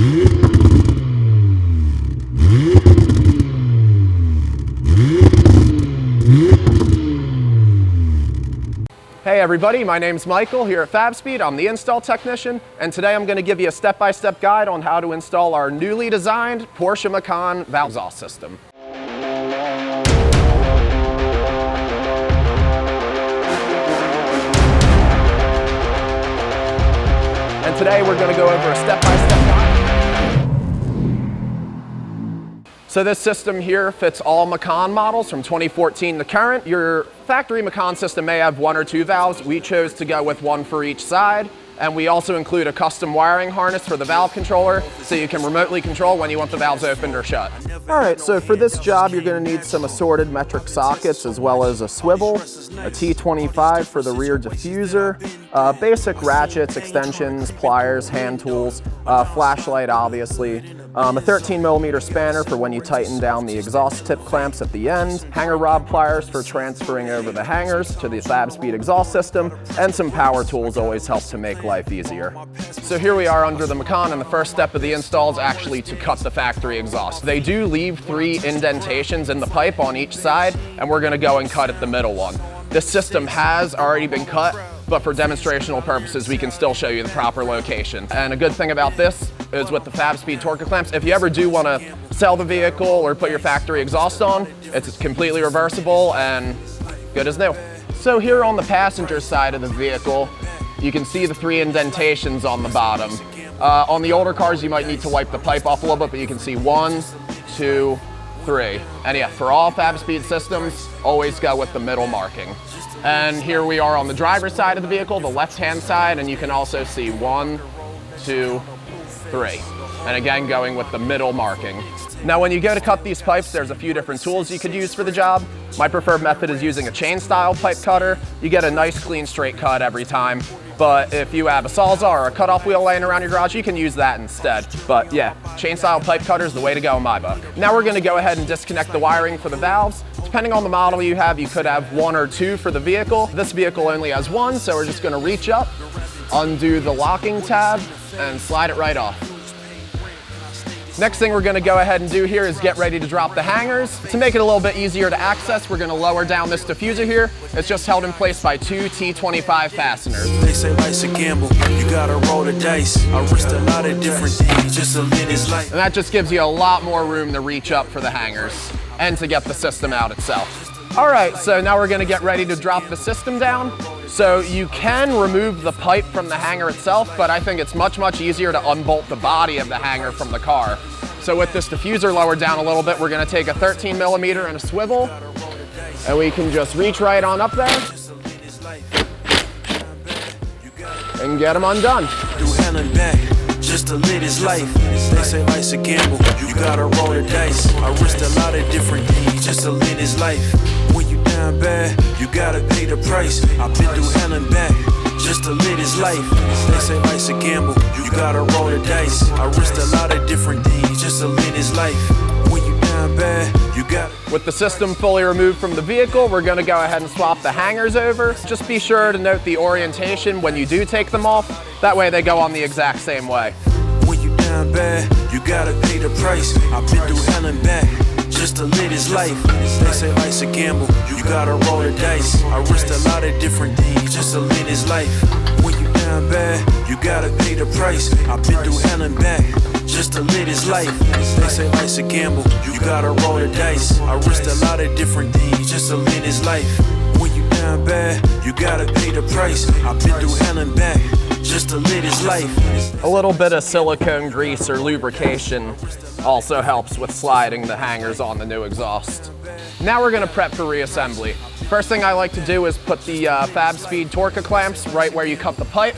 Hey everybody, my name's Michael here at Fabspeed. I'm the install technician, and today I'm going to give you a step-by-step guide on how to install our newly designed Porsche Macan valve exhaust system. And today we're going to go over a step-by-step guide. So this system here fits all Macan models from 2014 to current. Your factory Macan system may have one or two valves. We chose to go with one for each side. And we also include a custom wiring harness for the valve controller, so you can remotely control when you want the valves opened or shut. All right, so for this job, you're going to need some assorted metric sockets, as well as a swivel, a T25 for the rear diffuser, basic ratchets, extensions, pliers, hand tools, flashlight obviously, a 13mm spanner for when you tighten down the exhaust tip clamps at the end, hanger rod pliers for transferring over the hangers to the Fabspeed exhaust system, and some power tools always help to make life easier. So here we are under the Macan, and the first step of the install is actually to cut the factory exhaust. They do leave 3 indentations in the pipe on each side, and we're going to go and cut at the middle one. This system has already been cut, but for demonstrational purposes, we can still show you the proper location. And a good thing about this is with the Fabspeed Torque clamps, if you ever do want to sell the vehicle or put your factory exhaust on, it's completely reversible and good as new. So here on the passenger side of the vehicle, you can see the 3 indentations on the bottom. On the older cars, you might need to wipe the pipe off a little bit, but you can see 1, 2, 3. And yeah, for all Fabspeed systems, always go with the middle marking. And here we are on the driver's side of the vehicle, the left-hand side, and you can also see 1, 2, 3. And again, going with the middle marking. Now, when you go to cut these pipes, there's a few different tools you could use for the job. My preferred method is using a chain-style pipe cutter. You get a nice, clean, straight cut every time. But if you have a Sawzall or a cutoff wheel laying around your garage, you can use that instead. But yeah, chain-style pipe cutter is the way to go in my book. Now we're going to go ahead and disconnect the wiring for the valves. Depending on the model you have, you could have 1 or 2 for the vehicle. This vehicle only has 1, so we're just going to reach up, undo the locking tab, and slide it right off. Next thing we're going to go ahead and do here is get ready to drop the hangers. To make it a little bit easier to access, we're going to lower down this diffuser here. It's just held in place by 2 T25 fasteners. They say life's a gamble, you gotta roll the dice. I risked a lot of different things just to live this life. And that just gives you a lot more room to reach up for the hangers and to get the system out itself. All right, so now we're going to get ready to drop the system down. So you can remove the pipe from the hanger itself, but I think it's much, much easier to unbolt the body of the hanger from the car. So with this diffuser lowered down a little bit, we're going to take a 13mm and a swivel, and we can just reach right on up there and get them undone. Just to live this life. They say life's a gamble, you gotta roll the dice. I risked a lot of different things just to live this life. When you down bad, you gotta pay the price. I've been through hell and back just to live this life. They say life's a gamble, you gotta roll the dice. I risked a lot of different things just to live this life. When you down bad, you got. With the system fully removed from the vehicle, we're going to go ahead and swap the hangers over. Just be sure to note the orientation when you do take them off. That way they go on the exact same way. When you down bad, you gotta pay the price. I've been through hell and back just to live this life. They say life's a gamble, you gotta roll the dice. I risked a lot of different things just to live this life. When you down bad, you gotta pay the price. I've been through hell and back just to live this life. They say life's a gamble, you gotta roll the dice. I risked a lot of different things just to live this life. When you down bad, you gotta pay the price. I've been through hell and back just to live this life. A little bit of silicone grease or lubrication also helps with sliding the hangers on the new exhaust. Now we're going to prep for reassembly. First thing I like to do is put the Fabspeed Torque clamps right where you cut the pipe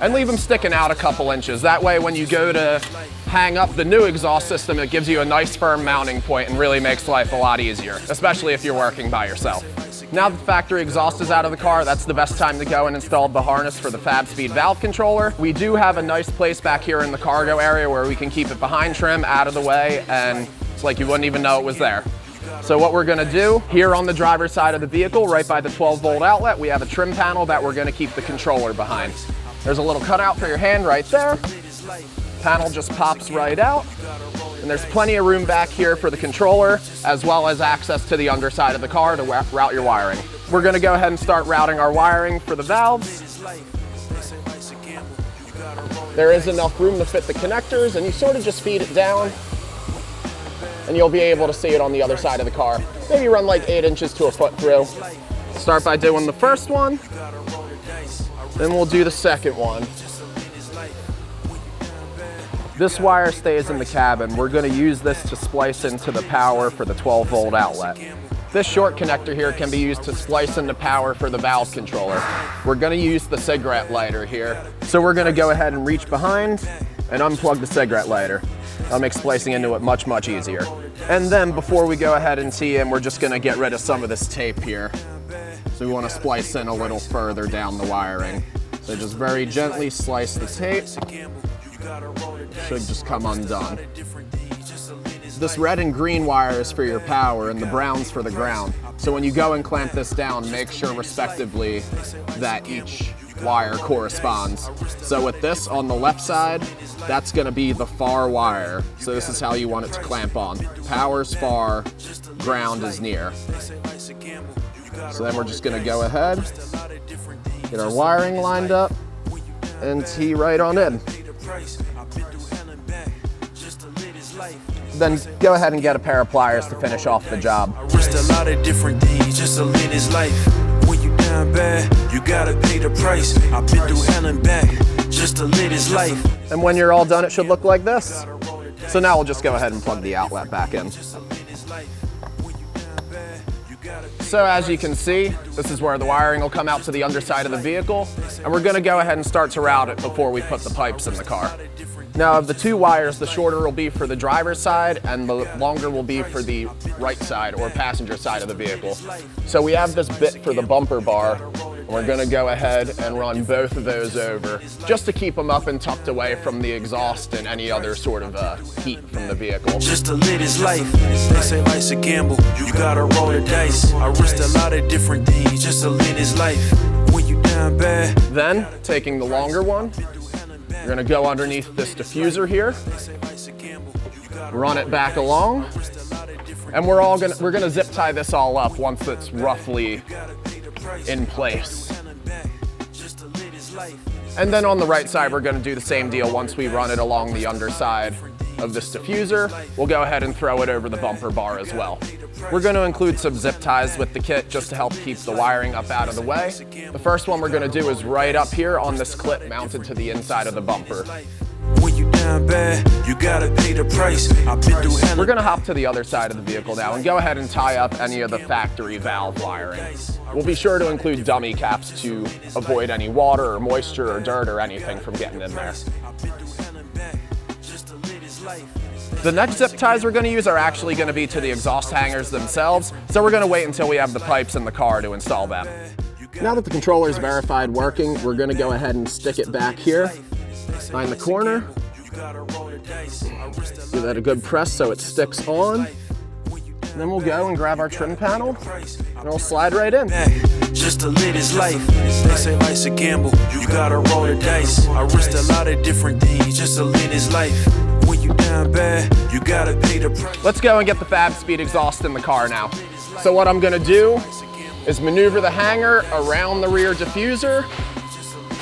and leave them sticking out a couple inches. That way when you go to hang up the new exhaust system, it gives you a nice firm mounting point and really makes life a lot easier, especially if you're working by yourself. Now that the factory exhaust is out of the car, that's the best time to go and install the harness for the Fabspeed valve controller. We do have a nice place back here in the cargo area where we can keep it behind trim, out of the way, and it's like you wouldn't even know it was there. So what we're going to do, here on the driver's side of the vehicle, right by the 12-volt outlet, we have a trim panel that we're going to keep the controller behind. There's a little cutout for your hand right there. Panel just pops right out. And there's plenty of room back here for the controller, as well as access to the underside of the car to route your wiring. We're gonna go ahead and start routing our wiring for the valves. There is enough room to fit the connectors, and you sort of just feed it down, and you'll be able to see it on the other side of the car. Maybe run like 8 inches to a foot through. Start by doing the first one, then we'll do the second one. This wire stays in the cabin. We're gonna use this to splice into the power for the 12-volt outlet. This short connector here can be used to splice into power for the valve controller. We're gonna use the cigarette lighter here. So we're gonna go ahead and reach behind and unplug the cigarette lighter. That'll make splicing into it much, much easier. And then before we go ahead and tee in, we're just gonna get rid of some of this tape here. So we wanna splice in a little further down the wiring. So just very gently slice the tape. Should just come undone. This red and green wire is for your power and the brown's for the ground. So when you go and clamp this down, make sure respectively that each wire corresponds. So with this on the left side, that's gonna be the far wire. So this is how you want it to clamp on. Power's far, ground is near. So then we're just gonna go ahead, get our wiring lined up, and tee right on in. Then go ahead and get a pair of pliers to finish off the job. I risked a lot of different things just to live this life. When you down bad, you gotta pay the price. I've been through hell and back just to live this life. And when you're all done, it should look like this. So now we'll just go ahead and plug the outlet back in. So as you can see, this is where the wiring will come out to the underside of the vehicle, and we're gonna go ahead and start to route it before we put the pipes in the car. Now of the two wires, the shorter will be for the driver's side and the longer will be for the right side or passenger side of the vehicle. So we have this bit for the bumper bar, and we're gonna go ahead and run both of those over just to keep them up and tucked away from the exhaust and any other sort of heat from the vehicle. Just to live this life, they say life's a gamble, you gotta roll the dice. I risked a lot of different things just to live this life. When you down bad. Then, taking the longer one, we're gonna go underneath this diffuser here, run it back along, and we're gonna zip tie this all up once it's roughly in place. And then on the right side, we're gonna do the same deal once we run it along the underside of this diffuser. We'll go ahead and throw it over the bumper bar as well. We're gonna include some zip ties with the kit just to help keep the wiring up out of the way. The first one we're gonna do is right up here on this clip mounted to the inside of the bumper. When you down bad, you gotta pay the price. I've been through hell. We're gonna hop to the other side of the vehicle now and go ahead and tie up any of the factory valve wiring. We'll be sure to include dummy caps to avoid any water or moisture or dirt or anything from getting in there. The next zip ties we're gonna use are actually gonna be to the exhaust hangers themselves, so we're gonna wait until we have the pipes in the car to install them. Now that the controller is verified working, we're gonna go ahead and stick it back here, behind the corner. Give that a good press so it sticks on. And then we'll go and grab our trim panel, and it'll slide right in. Just to live this life, they say life's a gamble, you gotta roll the dice. I risked a lot of different things just to live this life. When you down bad, you gotta pay the price. Let's go and get the Fabspeed exhaust in the car now. So what I'm gonna do is maneuver the hanger around the rear diffuser,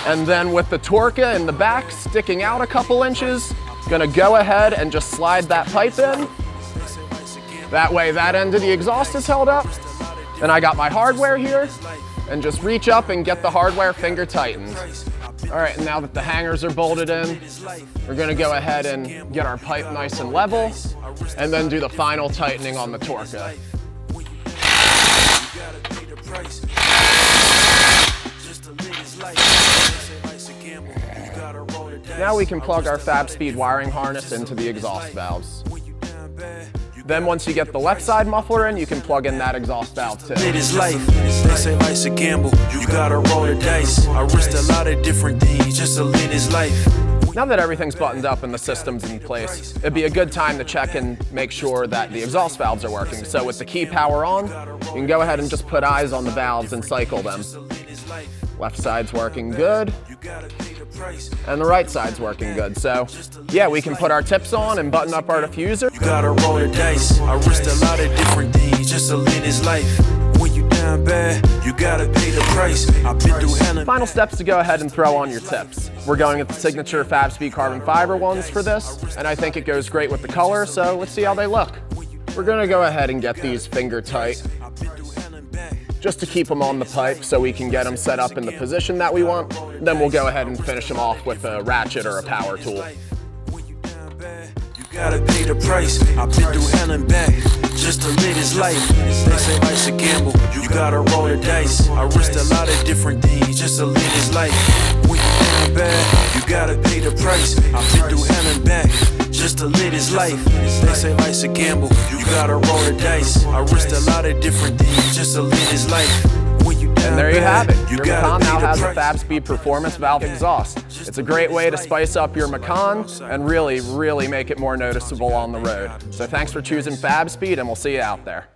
and then with the Torca in the back sticking out a couple inches, gonna go ahead and just slide that pipe in. That way that end of the exhaust is held up, and I got my hardware here, and just reach up and get the hardware finger tightened. All right, and now that the hangers are bolted in, we're gonna go ahead and get our pipe nice and level, and then do the final tightening on the Torca. Now we can plug our Fabspeed wiring harness into the exhaust valves. Then once you get the left side muffler in, you can plug in that exhaust valve too. It is life, they say life's a gamble, you gotta roll the dice. I risked a lot of different things just to live this life. Now that everything's buttoned up and the system's in place, it'd be a good time to check and make sure that the exhaust valves are working. So with the key power on, you can go ahead and just put eyes on the valves and cycle them. Left side's working good. and the right side's working good. So yeah, we can put our tips on and button up our diffuser. You gotta roll the dice. I risked a lot of different things just to live this life. When you down bad, you gotta pay the price. I've been through hell and Final steps to go ahead and throw on your tips. We're going with the signature Fabspeed carbon fiber ones for this, and I think it goes great with the color, so let's see how they look. We're gonna go ahead and get these finger tight, just to keep them on the pipe so we can get them set up in the position that we want. Then we'll go ahead and finish them off with a ratchet or a power tool. you gotta pay the price. I've been through hell and back just to live this life. They say life's a gamble, you gotta roll the dice. I risked a lot of different things just to live this life. When you down bad, you gotta pay the price. I've been through hell and back just to live this life. They say life's a gamble, you gotta roll the dice. I risked a lot of different things just to live this life. And there you have it. Your Macan now has a Fabspeed performance valve exhaust. It's a great way to spice up your Macan and really make it more noticeable on the road. So thanks for choosing Fabspeed, and we'll see you out there.